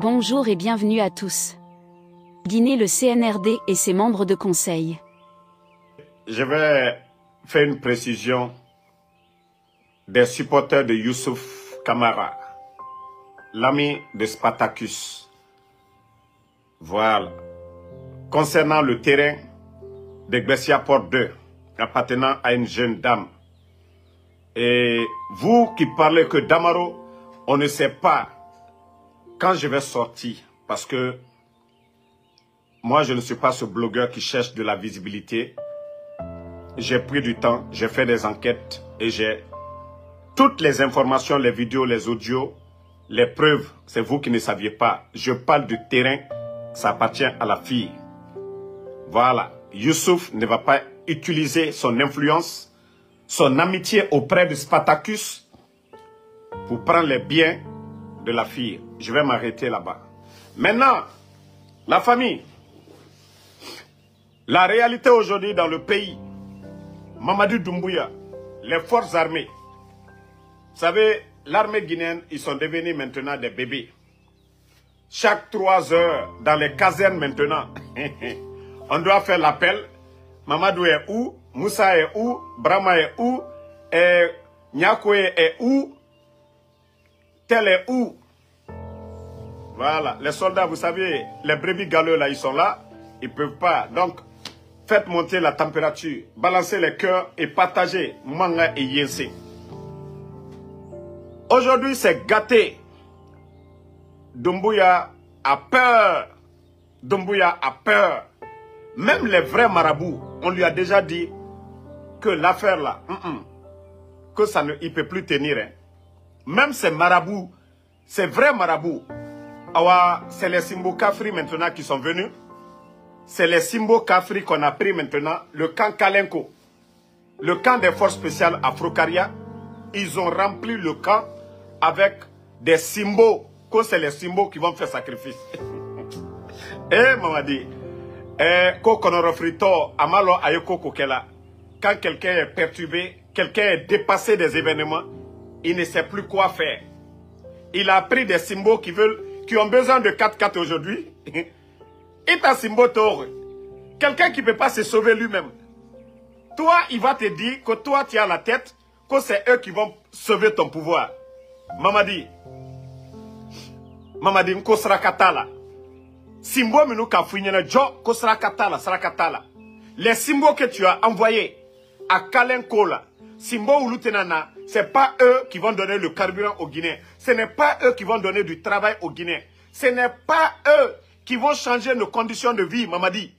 Bonjour et bienvenue à tous. Guinée, le CNRD et ses membres de conseil. Je vais faire une précision des supporters de Youssouf Kamara, l'ami de Spartacus. Voilà. Concernant le terrain de Gbessia Port 2, appartenant à une jeune dame. Et vous qui parlez que Damaro, on ne sait pas quand je vais sortir, parce que moi je ne suis pas ce blogueur qui cherche de la visibilité. J'ai pris du temps, j'ai fait des enquêtes et j'ai toutes les informations, les vidéos, les audios, les preuves. C'est vous qui ne saviez pas. Je parle du terrain, ça appartient à la fille. Voilà. Youssouf ne va pas utiliser son influence, son amitié auprès de Spartacus pour prendre les biens de la fille. Je vais m'arrêter là-bas. Maintenant, la famille. La réalité aujourd'hui dans le pays, Mamadou Doumbouya, les forces armées. Vous savez, l'armée guinéenne, ils sont devenus maintenant des bébés. Chaque 3 heures, dans les casernes maintenant, on doit faire l'appel. Mamadou est où? Moussa est où? Brahma est où? Nyakoué est où? Tel est où? Voilà, les soldats, vous savez, les brebis galeux là, ils sont là. Ils ne peuvent pas. Donc, faites monter la température, balancez les cœurs et partagez Manga et Yensé. Aujourd'hui, c'est gâté. Doumbouya a peur. Doumbouya a peur. Même les vrais marabouts, on lui a déjà dit que l'affaire là, que ça ne, il peut plus tenir. Hein. Même ces marabouts, ces vrais marabouts, c'est les Simbo Kafri maintenant qui sont venus. C'est les Simbo Kafri qu'on a pris maintenant, le camp Kalenko, le camp des forces spéciales Afro-Caria. Ils ont rempli le camp avec des Simbo, que c'est les Simbo qui vont faire sacrifice. Eh, Mamadi, quand quelqu'un est perturbé, quelqu'un est dépassé des événements, il ne sait plus quoi faire. Il a pris des Simbo qui ont besoin de 4x4 aujourd'hui. Et ta Simbo Tore, quelqu'un qui ne peut pas se sauver lui-même. Toi, il va te dire que toi, tu as la tête, que c'est eux qui vont sauver ton pouvoir. Mamadi, Nkosra Katala. Simbo Minou Kafouinena, Jo, Kosra Katala, Srakatala. Les Simbo que tu as envoyés à Kalenkola, Simbo Ulutenana, ce n'est pas eux qui vont donner le carburant aux Guinéens. Ce n'est pas eux qui vont donner du travail aux Guinéens. Ce n'est pas eux qui vont changer nos conditions de vie, Mamadi.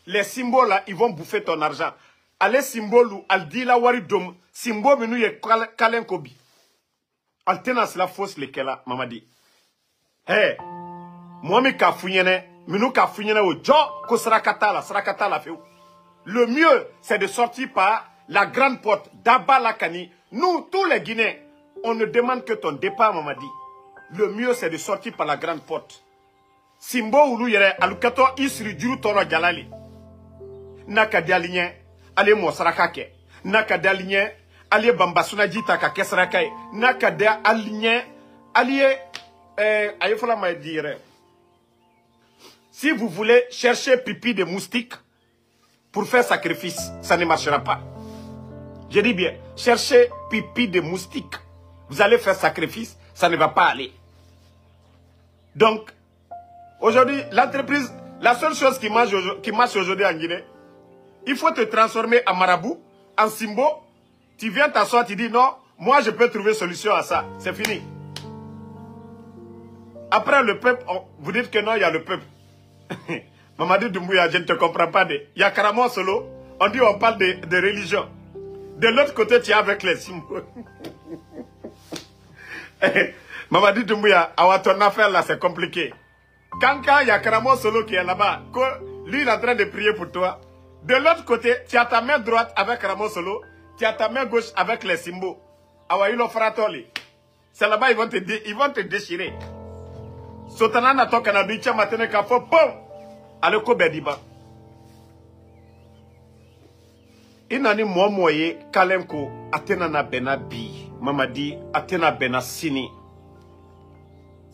Les Simbo là, ils vont bouffer ton argent. Allez Simbo lou, al di la wari dom, Simbo Minou ye Kalenkobi. Al tenas la fausse lekela, Mamadi. Hey, moi mi kafounyene, Minou kafounyene o jo, ko srakatala feu. Le mieux, c'est de sortir par la grande porte d'Abalakani. Nous, tous les Guinéens, on ne demande que ton départ, Mamadi. Le mieux, c'est de sortir par la grande porte. Simbo Oulu yere, alukato isri juru toro jalali. Naka dialinye, ale mosrakake. Naka dialinye, ale bambasuna jita ka kesrakaye. Naka dialinye, aliye, ayefola ma dire. Si vous voulez chercher pipi de moustique, pour faire sacrifice, ça ne marchera pas. Je dis bien, cherchez pipi de moustique. Vous allez faire sacrifice, ça ne va pas aller. Donc, aujourd'hui, l'entreprise, la seule chose qui marche aujourd'hui en Guinée, il faut te transformer en marabout, en Simbo. Tu viens t'asseoir, tu dis non, moi je peux trouver solution à ça. C'est fini. Après le peuple, vous dites que non, il y a le peuple. Mamadou Doumbouya, je ne te comprends pas. Il y a carrément solo. On dit on parle de religion. De l'autre côté, tu es avec les Simbo. Mamadou Doumbouya, ton affaire là, c'est compliqué. Quand il y a carrément solo qui est là-bas, lui il est en train de prier pour toi. De l'autre côté, tu as ta main droite avec Ramo Solo, tu as ta main gauche avec les Simbo. C'est là-bas ils vont te déchirer. Sotanana tokana bicha matene kafo pom. Aleko bediba. Inani moye kalenko atena na bena bi. Mamadi atena bena sini.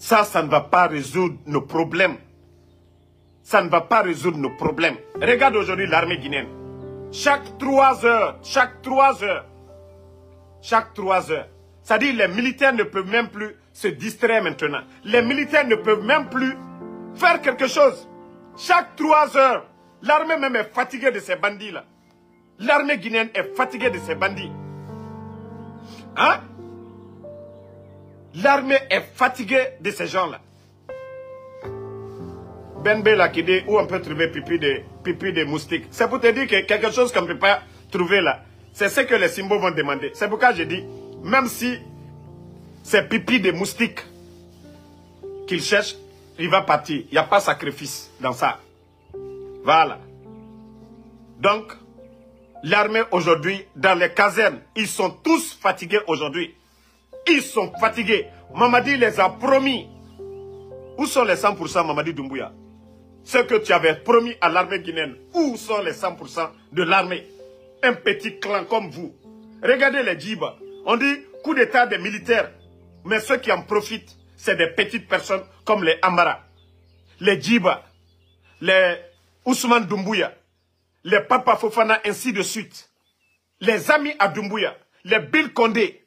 Ça ne va pas résoudre nos problèmes. Ça ne va pas résoudre nos problèmes. Regarde aujourd'hui l'armée guinéenne. Chaque 3 heures, c'est-à-dire les militaires ne peuvent même plus se distraire maintenant. Les militaires ne peuvent même plus faire quelque chose. Chaque 3 heures, l'armée même est fatiguée de ces bandits-là. L'armée guinéenne est fatiguée de ces bandits. Hein? L'armée est fatiguée de ces gens-là. Benbe là qui dit où on peut trouver pipi de moustiques. C'est pour te dire que quelque chose qu'on ne peut pas trouver là, c'est ce que les symboles vont demander. C'est pourquoi je dis, même si c'est pipi de moustiques qu'il cherche, il va partir. Il n'y a pas sacrifice dans ça. Voilà. Donc, l'armée aujourd'hui, dans les casernes, ils sont tous fatigués aujourd'hui. Ils sont fatigués. Mamadi les a promis. Où sont les 100% Mamadi Doumbouya? Ce que tu avais promis à l'armée guinéenne. Où sont les 100% de l'armée? Un petit clan comme vous. Regardez les djibas. On dit coup d'état des militaires. Mais ceux qui en profitent, c'est des petites personnes comme les Amara, les djibas, les Ousmane Doumbouya, les Papa Fofana, ainsi de suite. Les amis à Doumbouya, les Bill Condé.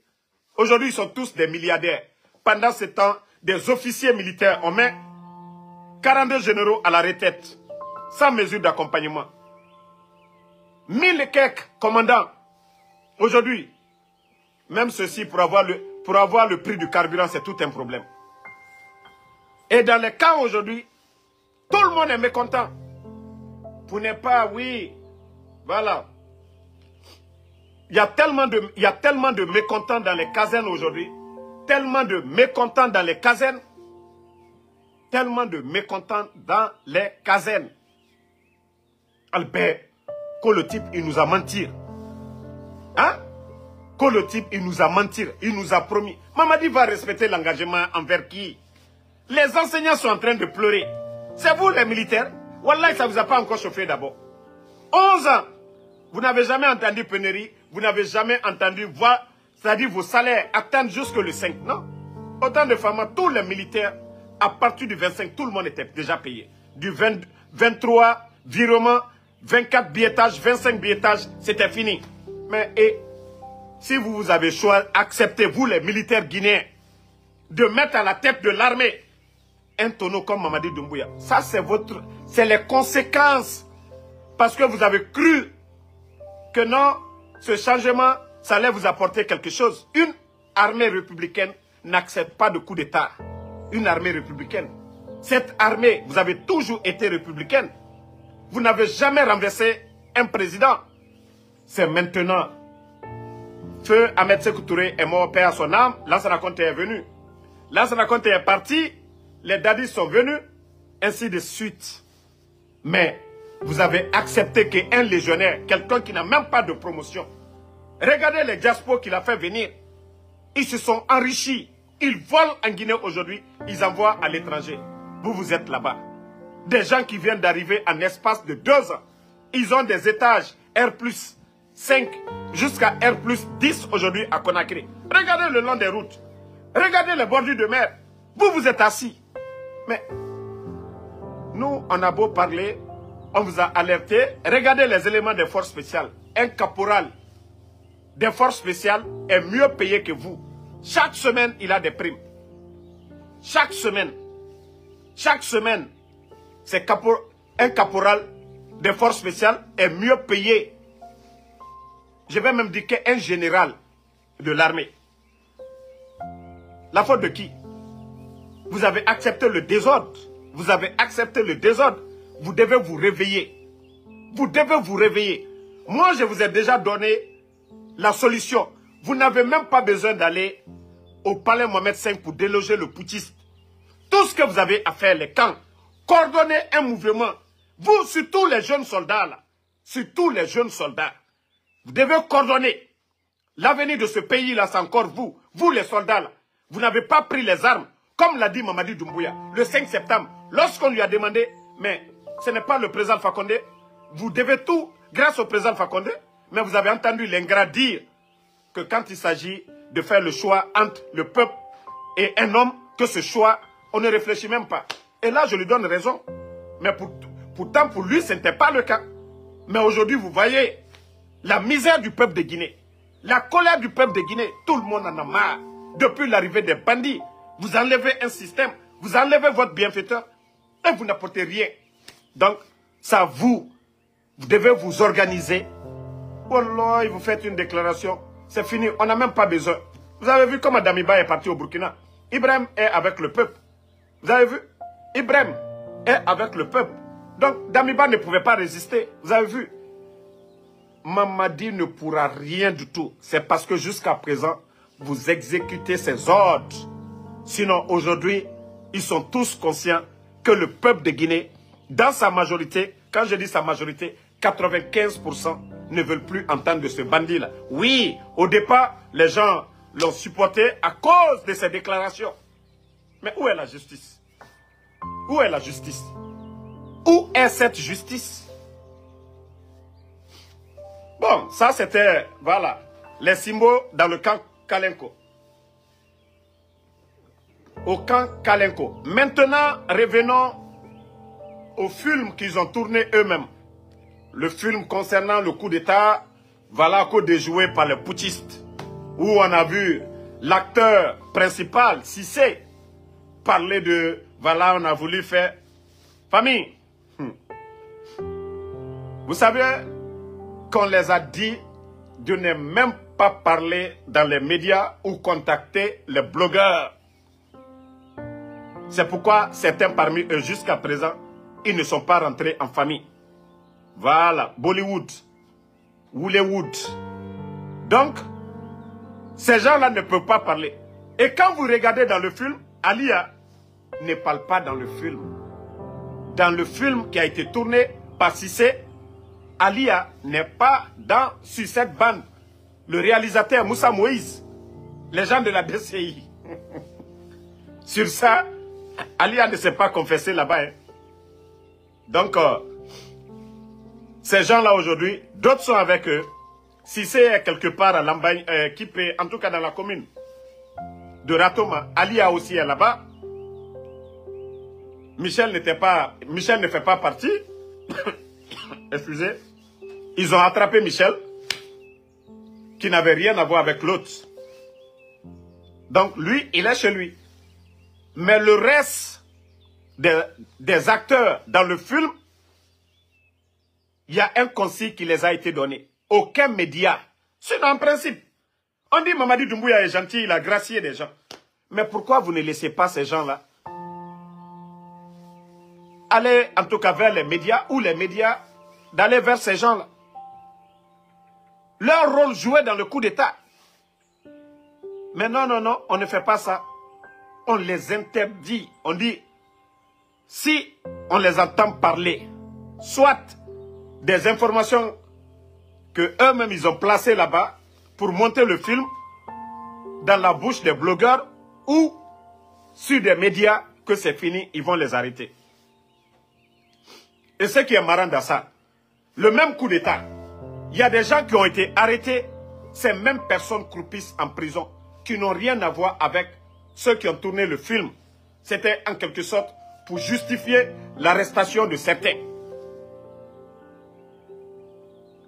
Aujourd'hui, ils sont tous des milliardaires. Pendant ce temps, des officiers militaires, on met 42 généraux à la retraite, sans mesure d'accompagnement. 1000 et quelques commandants. Aujourd'hui, même ceci, pour avoir le prix du carburant, c'est tout un problème. Et dans les cas aujourd'hui, tout le monde est mécontent. Vous n'êtes pas, oui, voilà. Il y a tellement de mécontents dans les casernes aujourd'hui. Tellement de mécontents dans les casernes. Tellement de mécontents dans les casernes. Albert, que le type, il nous a menti. Hein? Que le type, il nous a menti. Il nous a promis. Mamadi va respecter l'engagement envers qui? Les enseignants sont en train de pleurer. C'est vous les militaires? Wallah, ça ne vous a pas encore chauffé d'abord. 11 ans. Vous n'avez jamais entendu pénurie. Vous n'avez jamais entendu voir, c'est-à-dire vos salaires attendent jusque le 5. Non. Autant de femmes, tous les militaires, à partir du 25, tout le monde était déjà payé. Du 23, virement, 24 billetages, 25 billetages, c'était fini. Mais si vous avez choisi, acceptez, vous les militaires guinéens, de mettre à la tête de l'armée un tonneau comme Mamadi Doumbouya. Ça, c'est les conséquences. Parce que vous avez cru que non, ce changement, ça allait vous apporter quelque chose. Une armée républicaine n'accepte pas de coup d'État. Une armée républicaine. Cette armée, vous avez toujours été républicaine. Vous n'avez jamais renversé un président. C'est maintenant. Feu Ahmed Sékou Touré est mort, paix à son âme. Lansana Conté est venu. Lansana Conté est parti. Les dadis sont venus. Ainsi de suite. Mais vous avez accepté qu'un légionnaire, quelqu'un qui n'a même pas de promotion. Regardez les diasporas qu'il a fait venir. Ils se sont enrichis. Ils volent en Guinée aujourd'hui. Ils envoient à l'étranger. Vous, vous êtes là-bas. Des gens qui viennent d'arriver en espace de 2 ans. Ils ont des étages R+5 jusqu'à R+10 aujourd'hui à Conakry. Regardez le long des routes. Regardez les bordures de mer. Vous, vous êtes assis. Mais nous, on a beau parler, on vous a alerté. Regardez les éléments des forces spéciales. Un caporal des forces spéciales est mieux payé que vous. Chaque semaine, il a des primes. Chaque semaine. Chaque semaine. Un caporal des forces spéciales est mieux payé. Je vais même dire qu'un général de l'armée. La faute de qui? Vous avez accepté le désordre. Vous avez accepté le désordre. Vous devez vous réveiller. Vous devez vous réveiller. Moi, je vous ai déjà donné la solution. Vous n'avez même pas besoin d'aller au palais Mohamed V pour déloger le putschiste. Tout ce que vous avez à faire, les camps, coordonner un mouvement. Vous, surtout les jeunes soldats, là, surtout les jeunes soldats, vous devez coordonner. L'avenir de ce pays-là, c'est encore vous. Vous, les soldats, là. Vous n'avez pas pris les armes, comme l'a dit Mamadi Doumbouya, le 5 septembre, lorsqu'on lui a demandé, mais ce n'est pas le président Fakonde, vous devez tout grâce au président Fakonde, mais vous avez entendu l'ingrat dire que quand il s'agit de faire le choix entre le peuple et un homme, que ce choix On ne réfléchit même pas. Et là, je lui donne raison. Mais pourtant, pour lui, ce n'était pas le cas. Mais aujourd'hui, vous voyez la misère du peuple de Guinée. La colère du peuple de Guinée. Tout le monde en a marre. Depuis l'arrivée des bandits, vous enlevez un système, vous enlevez votre bienfaiteur et vous n'apportez rien. Donc, ça vous devez vous organiser. Wallah, vous faites une déclaration. C'est fini, on n'a même pas besoin. Vous avez vu comment Damiba est parti au Burkina. Ibrahim est avec le peuple. Vous avez vu? Ibrahim est avec le peuple. Donc, Damiba ne pouvait pas résister. Vous avez vu? Mamadi ne pourra rien du tout. C'est parce que jusqu'à présent, vous exécutez ses ordres. Sinon, aujourd'hui, ils sont tous conscients que le peuple de Guinée, dans sa majorité, quand je dis sa majorité, 95% ne veulent plus entendre de ce bandit-là. Oui, au départ, les gens l'ont supporté à cause de ses déclarations. Mais où est la justice? Où est la justice? Où est cette justice? Bon, ça c'était, voilà, les symboles dans le camp Kalenko. Au camp Kalenko. Maintenant, revenons au film qu'ils ont tourné eux-mêmes. Le film concernant le coup d'État, voilà, déjoué par les putschistes. Où on a vu l'acteur principal, Cissé, parler de, voilà, on a voulu faire... Famille, vous savez qu'on les a dit de ne même pas parler dans les médias ou contacter les blogueurs. C'est pourquoi certains parmi eux, jusqu'à présent, ils ne sont pas rentrés en famille. Voilà, Bollywood, Hollywood. Donc, ces gens-là ne peuvent pas parler. Et quand vous regardez dans le film, Alia ne parle pas dans le film. Dans le film qui a été tourné par Cissé, Alia n'est pas sur cette bande. Le réalisateur Moussa Moïse, les gens de la DCI. Sur ça, Alia ne s'est pas confessé là-bas. Hein. Donc, ces gens-là aujourd'hui, d'autres sont avec eux. Cissé est quelque part à Lambagne, en tout cas dans la commune de Ratoma. Alia aussi est là-bas. Michel ne fait pas partie. Excusez. Ils ont attrapé Michel, qui n'avait rien à voir avec l'autre. Donc lui, il est chez lui. Mais le reste des acteurs dans le film, il y a un consigne qui les a été donné. Aucun média. C'est en principe. On dit Mamadi Doumbouya est gentil, il a gracié des gens. Mais pourquoi vous ne laissez pas ces gens-là aller en tout cas vers les médias ou les médias d'aller vers ces gens-là? Leur rôle joué dans le coup d'État. Mais non, non, non, on ne fait pas ça. On les interdit. On dit, si on les entend parler, soit des informations que eux-mêmes ils ont placées là-bas pour monter le film dans la bouche des blogueurs ou sur des médias que c'est fini, ils vont les arrêter. Et ce qui est marrant dans ça, le même coup d'État, il y a des gens qui ont été arrêtés, ces mêmes personnes croupissent en prison, qui n'ont rien à voir avec ceux qui ont tourné le film. C'était en quelque sorte pour justifier l'arrestation de certains.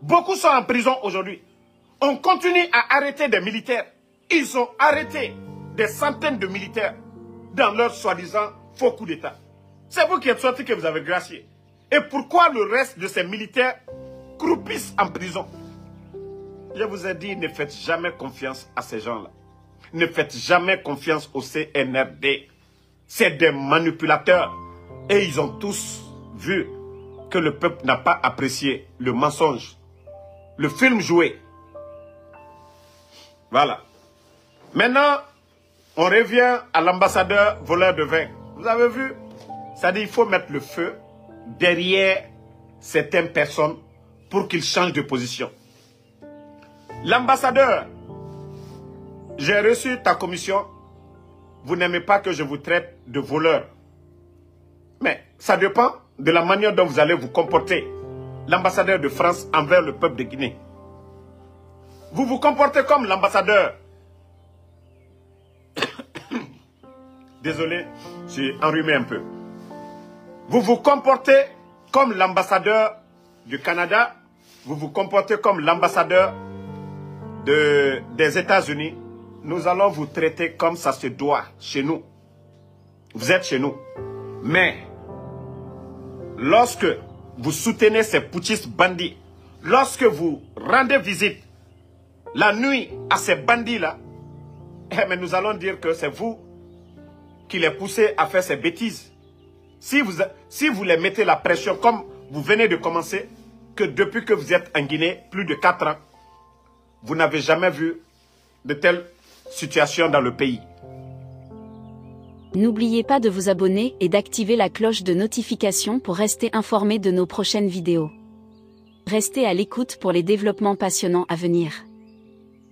Beaucoup sont en prison aujourd'hui. On continue à arrêter des militaires. Ils ont arrêté des centaines de militaires dans leur soi-disant faux coup d'État. C'est vous qui êtes sortis que vous avez gracié. Et pourquoi le reste de ces militaires croupissent en prison? Je vous ai dit, ne faites jamais confiance à ces gens-là. Ne faites jamais confiance au CNRD. C'est des manipulateurs. Et ils ont tous vu que le peuple n'a pas apprécié le mensonge. Le film joué. Voilà. Maintenant, on revient à l'ambassadeur voleur de vin. Vous avez vu? C'est-à-dire qu'il faut mettre le feu derrière certaines personnes pour qu'ils changent de position. L'ambassadeur, j'ai reçu ta commission. Vous n'aimez pas que je vous traite de voleur. Mais ça dépend de la manière dont vous allez vous comporter. L'ambassadeur de France envers le peuple de Guinée. Vous vous comportez comme l'ambassadeur Désolé, j'ai enrhumé un peu. Vous vous comportez comme l'ambassadeur du Canada, vous vous comportez comme l'ambassadeur des États-Unis. Nous allons vous traiter comme ça se doit chez nous. Vous êtes chez nous. Mais, lorsque vous soutenez ces putschistes bandits, lorsque vous rendez visite la nuit à ces bandits-là, mais nous allons dire que c'est vous qui les poussez à faire ces bêtises. Si vous les mettez la pression comme vous venez de commencer, que depuis que vous êtes en Guinée, plus de 4 ans, vous n'avez jamais vu de telles situations dans le pays. N'oubliez pas de vous abonner et d'activer la cloche de notification pour rester informé de nos prochaines vidéos. Restez à l'écoute pour les développements passionnants à venir.